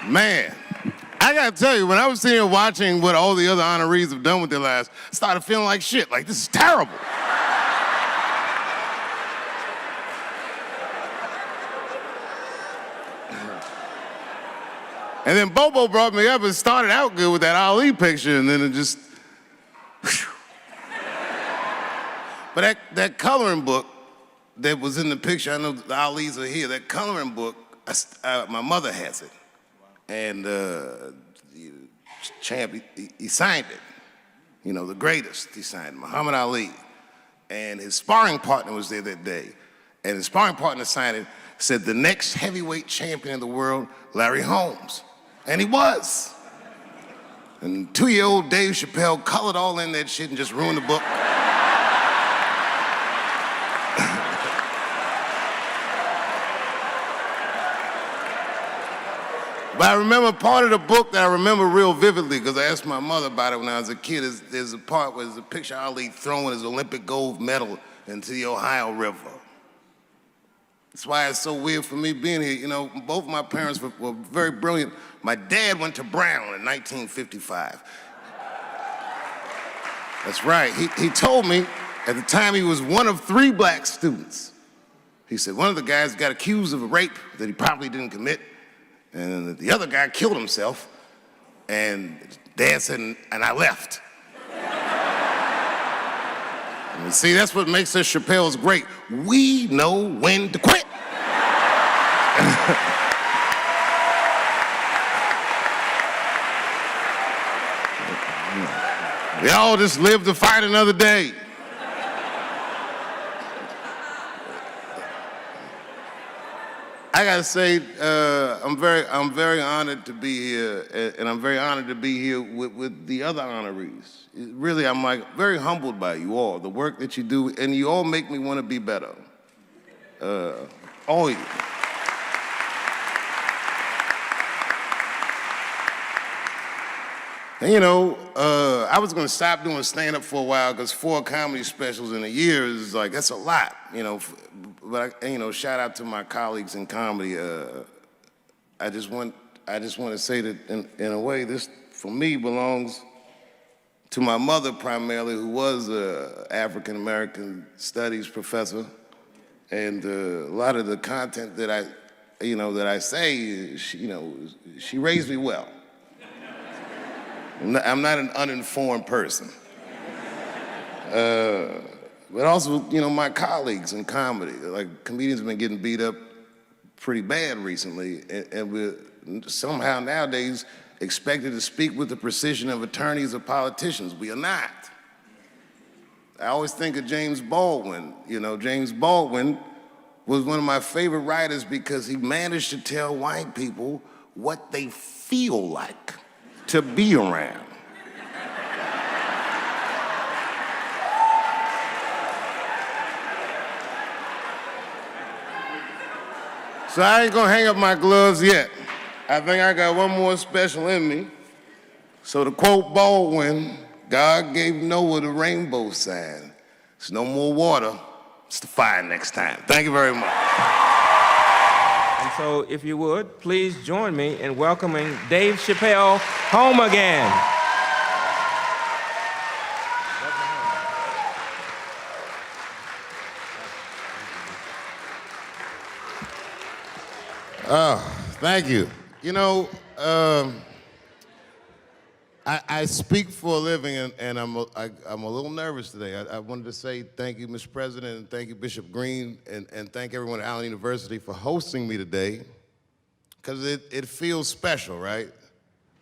Man, I gotta tell you, when I was sitting here watching what all the other honorees have done with their lives, I started feeling like shit, like this is terrible. And then Bobo brought me up and started out good with that Ali picture, and then it just, whew. But that coloring book that was in the picture, I know the Ali's are here, that coloring book, my mother has it. And Champ, he signed it. You know, the greatest, he signed it, Muhammad Ali. And his sparring partner was there that day. And his sparring partner signed it, said the next heavyweight champion of the world, Larry Holmes. And he was. And 2-year-old Dave Chappelle colored all in that shit and just ruined the book. But I remember part of the book that I remember real vividly, because I asked my mother about it when I was a kid. There's a part where there's a picture of Ali throwing his Olympic gold medal into the Ohio River. That's why it's so weird for me being here. You know, both my parents were very brilliant. My dad went to Brown in 1955. That's right. He told me at the time he was one of 3 black students. He said one of the guys got accused of a rape that he probably didn't commit. And the other guy killed himself, and Dad said, and I left. And see, that's what makes us Chappelle's great. We know when to quit. We all just live to fight another day. I gotta say, I'm very honored to be here, and I'm very honored to be here with the other honorees. Really, I'm like very humbled by you all, the work that you do, and you all make me want to be better. All of you. And you know, I was gonna stop doing stand-up for a while because 4 comedy specials in a year is like, that's a lot, you know. But you know, shout out to my colleagues in comedy. I just want to say that in a way, this for me belongs to my mother primarily, who was an African American studies professor, and a lot of the content that I say, she raised me well. I'm not an uninformed person. But also, you know, my colleagues in comedy, like comedians have been getting beat up pretty bad recently, and we're somehow nowadays expected to speak with the precision of attorneys or politicians. We are not. I always think of James Baldwin. You know, James Baldwin was one of my favorite writers because he managed to tell white people what they feel like to be around. So I ain't gonna hang up my gloves yet. I think I got one more special in me. So to quote Baldwin, God gave Noah the rainbow sign. It's no more water, it's the fire next time. Thank you very much. And so if you would, please join me in welcoming Dave Chappelle home again. Oh, thank you. You know, I speak for a living, and I'm a little nervous today. I wanted to say thank you, Mr. President, and thank you, Bishop Green, and thank everyone at Allen University for hosting me today, because it feels special, right?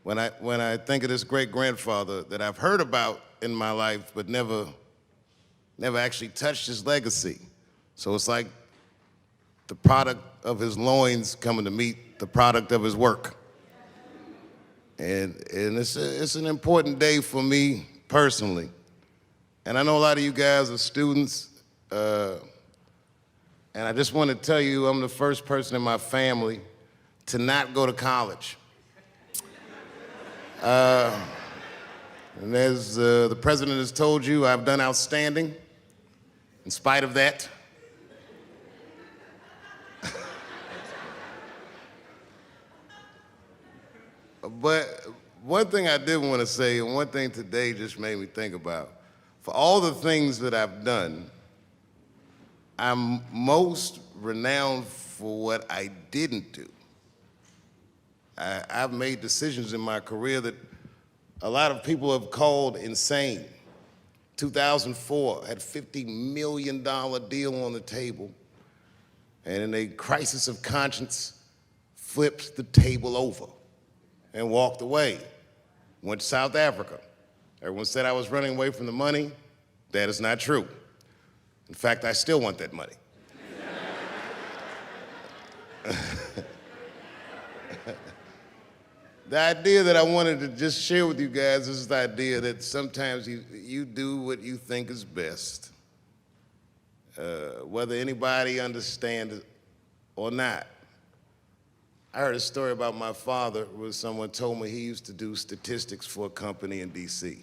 When I think of this great-grandfather that I've heard about in my life, but never actually touched his legacy. So it's like the product of his loins coming to meet the product of his work. And it's an important day for me personally. And I know a lot of you guys are students, and I just want to tell you I'm the first person in my family to not go to college. And as the president has told you, I've done outstanding in spite of that. But one thing I did want to say, and one thing today just made me think about, for all the things that I've done, I'm most renowned for what I didn't do. I've made decisions in my career that a lot of people have called insane. 2004, had a $50 million deal on the table, and in a crisis of conscience, flipped the table over and walked away. Went to South Africa. Everyone said I was running away from the money. That is not true. In fact, I still want that money. The idea that I wanted to just share with you guys is the idea that sometimes you do what you think is best, whether anybody understands it or not. I heard a story about my father where someone told me he used to do statistics for a company in D.C.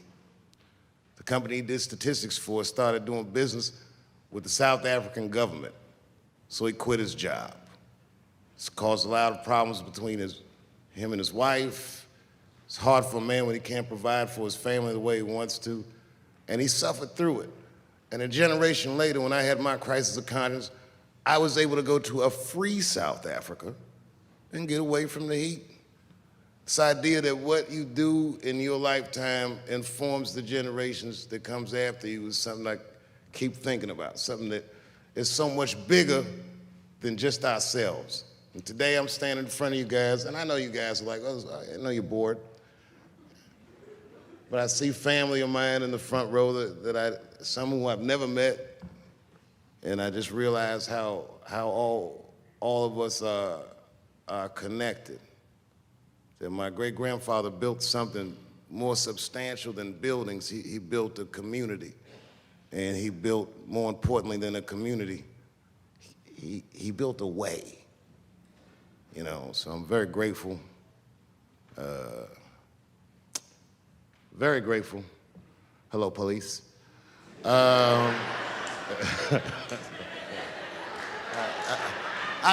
The company he did statistics for started doing business with the South African government, so he quit his job. It's caused a lot of problems between him and his wife. It's hard for a man when he can't provide for his family the way he wants to, and he suffered through it. And a generation later, when I had my crisis of conscience, I was able to go to a free South Africa and get away from the heat. This idea that what you do in your lifetime informs the generations that comes after you is something I keep thinking about, something that is so much bigger than just ourselves. And today I'm standing in front of you guys, and I know you guys are like, oh, I know you're bored. But I see family of mine in the front row some who I've never met, and I just realize how all of us are connected. That my great-grandfather built something more substantial than buildings. He built a community, and he built, more importantly than a community, he built a way. You know, so I'm very grateful. Very grateful. Hello, police. I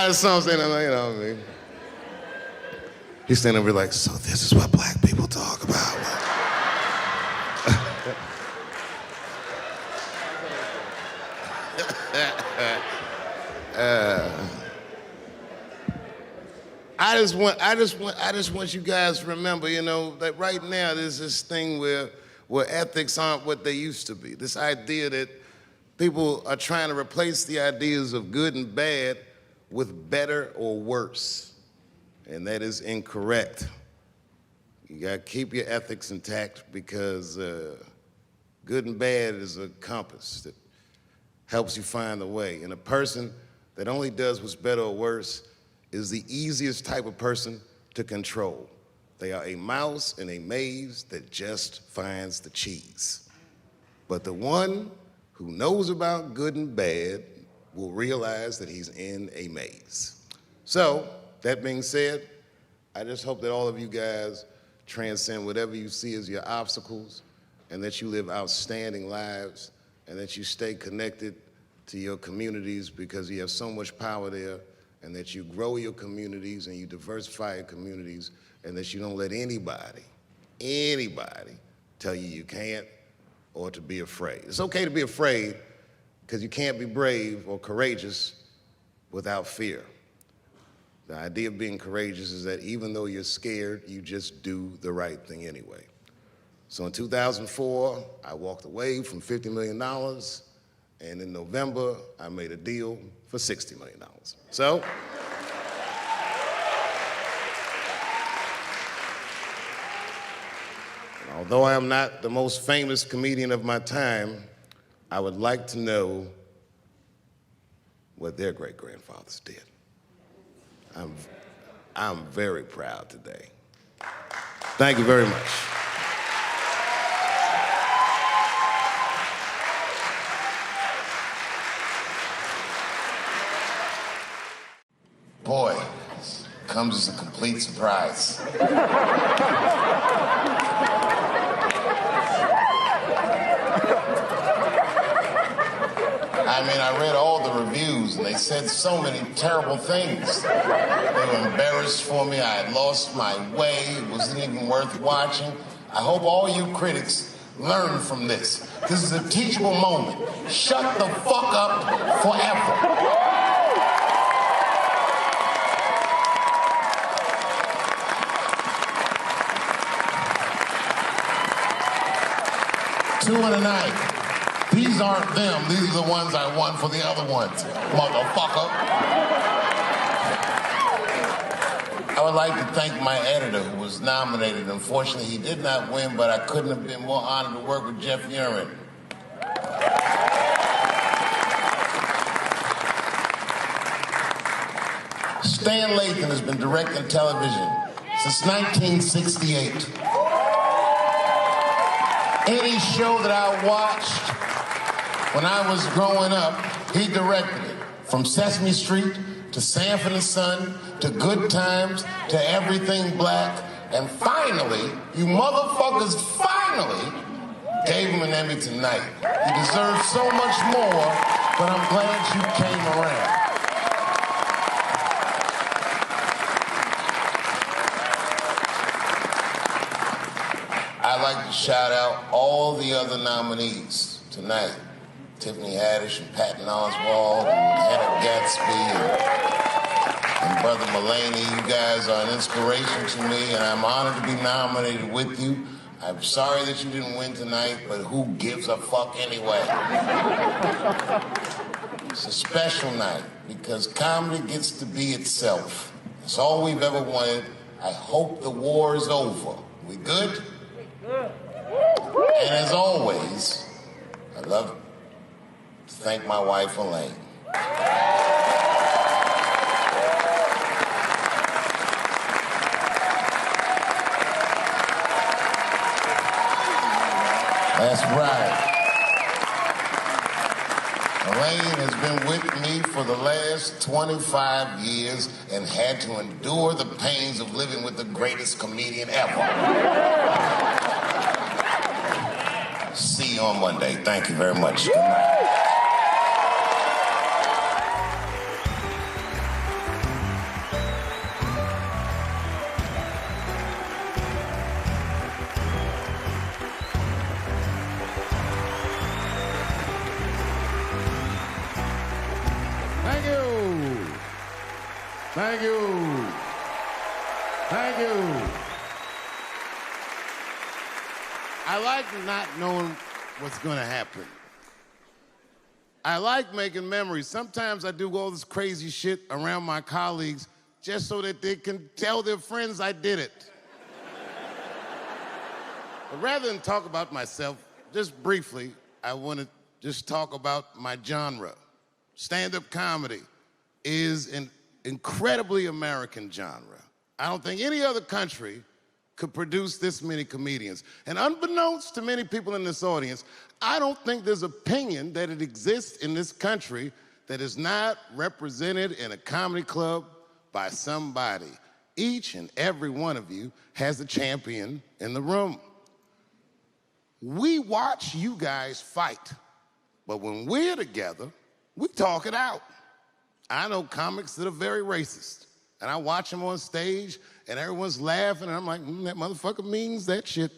just saw him saying, you know what I mean? He's standing over like, so this is what black people talk about. I just want you guys to remember, you know, that right now there's this thing where ethics aren't what they used to be. This idea that people are trying to replace the ideas of good and bad with better or worse, and that is incorrect. You gotta keep your ethics intact because good and bad is a compass that helps you find the way. And a person that only does what's better or worse is the easiest type of person to control. They are a mouse in a maze that just finds the cheese. But the one who knows about good and bad will realize that he's in a maze. So, that being said, I just hope that all of you guys transcend whatever you see as your obstacles, and that you live outstanding lives, and that you stay connected to your communities because you have so much power there, and that you grow your communities and you diversify your communities, and that you don't let anybody tell you you can't or to be afraid. It's okay to be afraid because you can't be brave or courageous without fear. The idea of being courageous is that even though you're scared, you just do the right thing anyway. So in 2004, I walked away from $50 million, and in November, I made a deal for $60 million. So, although I am not the most famous comedian of my time, I would like to know what their great-grandfathers did. I'm very proud today. Thank you very much. Boy, this comes as a complete surprise. I mean, I read all the reviews, and they said so many terrible things. They were embarrassed for me. I had lost my way. It wasn't even worth watching. I hope all you critics learn from this. This is a teachable moment. Shut the fuck up forever. Two in a night. These aren't them. These are the ones I won for the other ones, motherfucker. I would like to thank my editor who was nominated. Unfortunately, he did not win, but I couldn't have been more honored to work with Jeff Urin. Stan Lathan has been directing television since 1968. Any show that I watched when I was growing up, he directed it. From Sesame Street to Sanford and Son to Good Times to Everything Black. And finally, you motherfuckers finally gave him an Emmy tonight. He deserves so much more, but I'm glad you came around. I'd like to shout out all the other nominees tonight. Tiffany Haddish and Patton Oswalt and Hannah Gatsby and Brother Mulaney. You guys are an inspiration to me, and I'm honored to be nominated with you. I'm sorry that you didn't win tonight, but who gives a fuck anyway? It's a special night because comedy gets to be itself. It's all we've ever wanted. I hope the war is over. We good? And as always, I'd love to thank my wife, Elaine. That's right. Elaine has been with me for the last 25 years and had to endure the pains of living with the greatest comedian ever. See you on Monday. Thank you very much. Good night. Thank you. Thank you. Thank you. I like not knowing what's going to happen. I like making memories. Sometimes I do all this crazy shit around my colleagues just so that they can tell their friends I did it. But rather than talk about myself, just briefly, I want to just talk about my genre. Stand-up comedy is an incredibly American genre. I don't think any other country could produce this many comedians. And unbeknownst to many people in this audience, I don't think there's opinion that it exists in this country that is not represented in a comedy club by somebody. Each and every one of you has a champion in the room. We watch you guys fight, but when we're together, we talk it out. I know comics that are very racist, and I watch them on stage, and everyone's laughing, and I'm like, that motherfucker means that shit.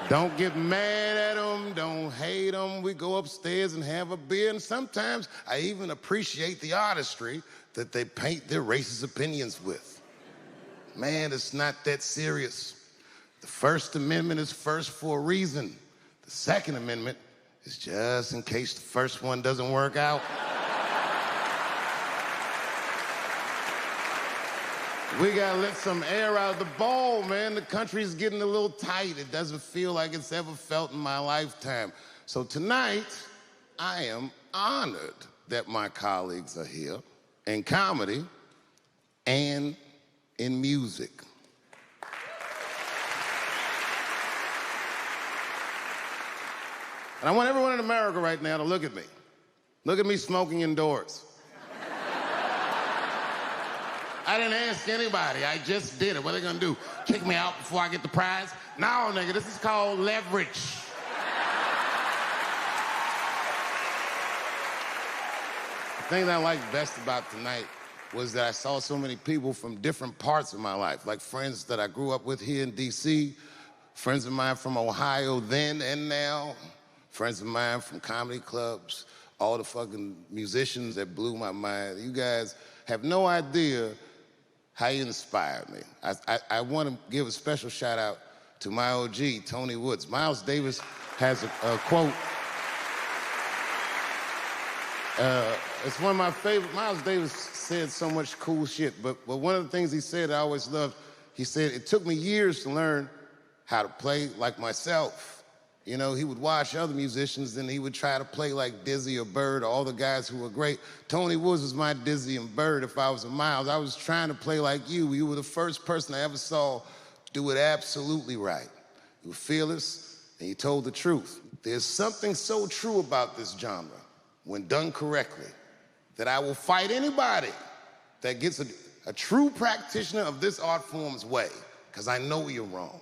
Don't get mad at them, don't hate them. We go upstairs and have a beer, and sometimes I even appreciate the artistry that they paint their racist opinions with. Man, it's not that serious. The First Amendment is first for a reason. The Second Amendment is just in case the first one doesn't work out. We gotta let some air out of the ball, man. The country's getting a little tight. It doesn't feel like it's ever felt in my lifetime. So tonight, I am honored that my colleagues are here. In comedy, and in music. And I want everyone in America right now to look at me. Look at me smoking indoors. I didn't ask anybody, I just did it. What are they gonna do? Kick me out before I get the prize? No, nigga, this is called leverage. The thing that I liked best about tonight was that I saw so many people from different parts of my life, like friends that I grew up with here in DC, friends of mine from Ohio then and now, friends of mine from comedy clubs, all the fucking musicians that blew my mind. You guys have no idea how you inspired me. I want to give a special shout out to my OG, Tony Woods. Miles Davis has a quote. It's one of my favorite. Miles Davis said so much cool shit, but one of the things he said I always loved, he said, it took me years to learn how to play like myself. You know, he would watch other musicians and he would try to play like Dizzy or Bird or all the guys who were great. Tony Woods was my Dizzy and Bird if I was a Miles. I was trying to play like you. You were the first person I ever saw do it absolutely right. You were fearless and you told the truth. There's something so true about this genre, when done correctly, that I will fight anybody that gets a true practitioner of this art form's way, because I know you're wrong.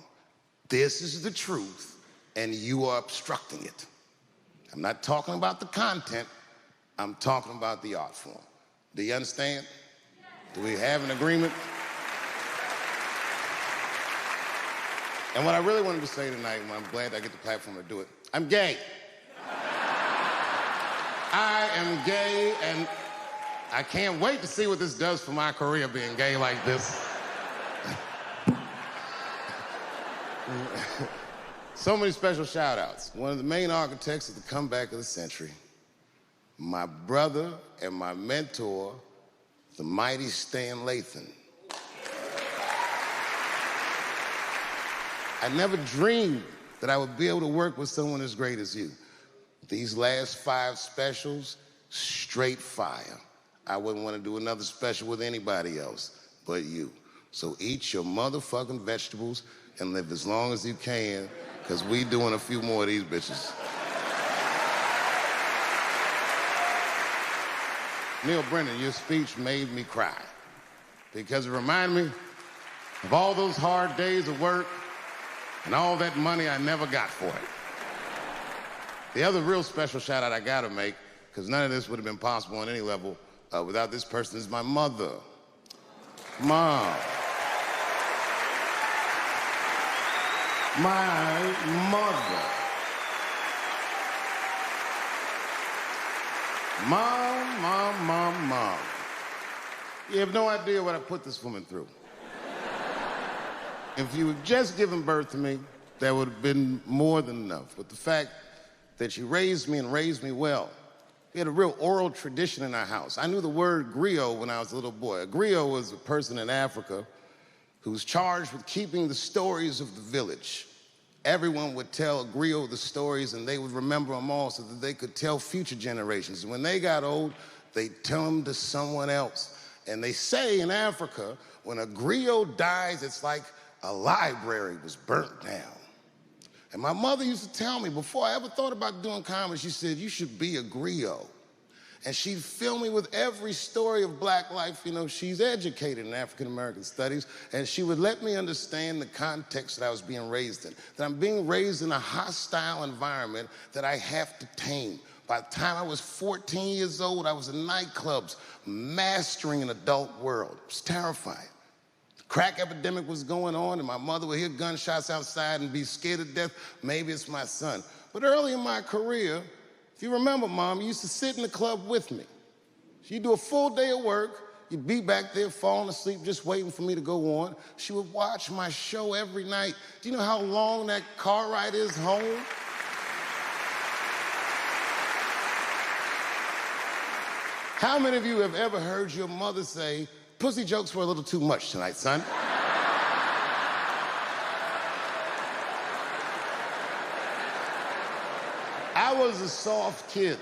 This is the truth. And you are obstructing it. I'm not talking about the content, I'm talking about the art form. Do you understand? Do we have an agreement? And what I really wanted to say tonight, and I'm glad I get the platform to do it, I'm gay. I am gay, and I can't wait to see what this does for my career, being gay like this. So many special shout outs. One of the main architects of the comeback of the century, my brother and my mentor, the mighty Stan Lathan. I never dreamed that I would be able to work with someone as great as you. These last 5 specials, straight fire. I wouldn't want to do another special with anybody else but you. So eat your motherfucking vegetables and live as long as you can, because we doing a few more of these bitches. Neil Brennan, your speech made me cry, because it reminded me of all those hard days of work and all that money I never got for it. The other real special shout out I gotta make, because none of this would have been possible on any level without this person, is my mother. Mom. My mother. Mom. You have no idea what I put this woman through. If you had just given birth to me, that would have been more than enough. But the fact that she raised me and raised me well, we had a real oral tradition in our house. I knew the word griot when I was a little boy. A griot was a person in Africa who's charged with keeping the stories of the village. Everyone would tell a griot the stories, and they would remember them all so that they could tell future generations. And when they got old, they'd tell them to someone else. And they say in Africa, when a griot dies, it's like a library was burnt down. And my mother used to tell me, before I ever thought about doing comedy, she said, you should be a griot. And she'd fill me with every story of black life. You know, she's educated in African-American studies, and she would let me understand the context that I was being raised in, that I'm being raised in a hostile environment that I have to tame. By the time I was 14 years old, I was in nightclubs, mastering an adult world. It was terrifying. The crack epidemic was going on, and my mother would hear gunshots outside and be scared to death. Maybe it's my son. But early in my career, if you remember, Mom, you used to sit in the club with me. She'd do a full day of work. You'd be back there falling asleep, just waiting for me to go on. She would watch my show every night. Do you know how long that car ride is home? How many of you have ever heard your mother say, pussy jokes were a little too much tonight, son? I was a soft kid.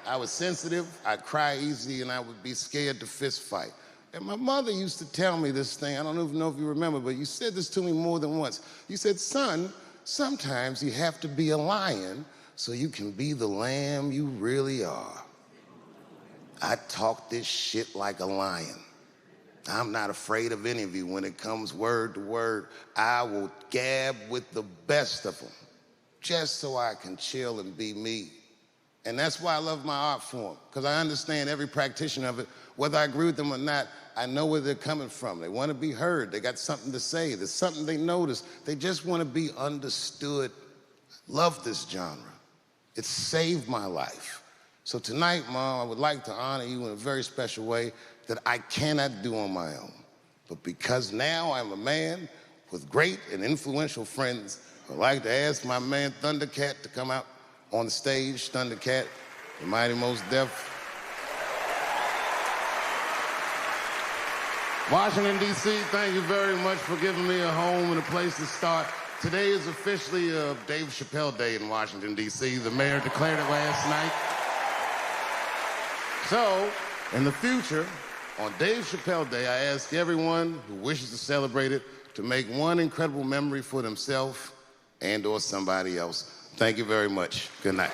I was sensitive, I'd cry easy, and I would be scared to fist fight. And my mother used to tell me this thing, I don't even know if you remember, but you said this to me more than once. You said, son, sometimes you have to be a lion so you can be the lamb you really are. I talk this shit like a lion. I'm not afraid of any of you when it comes word to word. I will gab with the best of them just so I can chill and be me. And that's why I love my art form, because I understand every practitioner of it. Whether I agree with them or not, I know where they're coming from. They want to be heard. They got something to say. There's something they notice. They just want to be understood. Love this genre. It saved my life. So tonight, Mom, I would like to honor you in a very special way that I cannot do on my own. But because now I'm a man with great and influential friends, I'd like to ask my man Thundercat to come out on the stage. Thundercat, the Mighty Most Def. Washington, D.C., thank you very much for giving me a home and a place to start. Today is officially Dave Chappelle Day in Washington, D.C. The mayor declared it last night. So, in the future, on Dave Chappelle Day, I ask everyone who wishes to celebrate it to make one incredible memory for themselves and or somebody else. Thank you very much. Good night.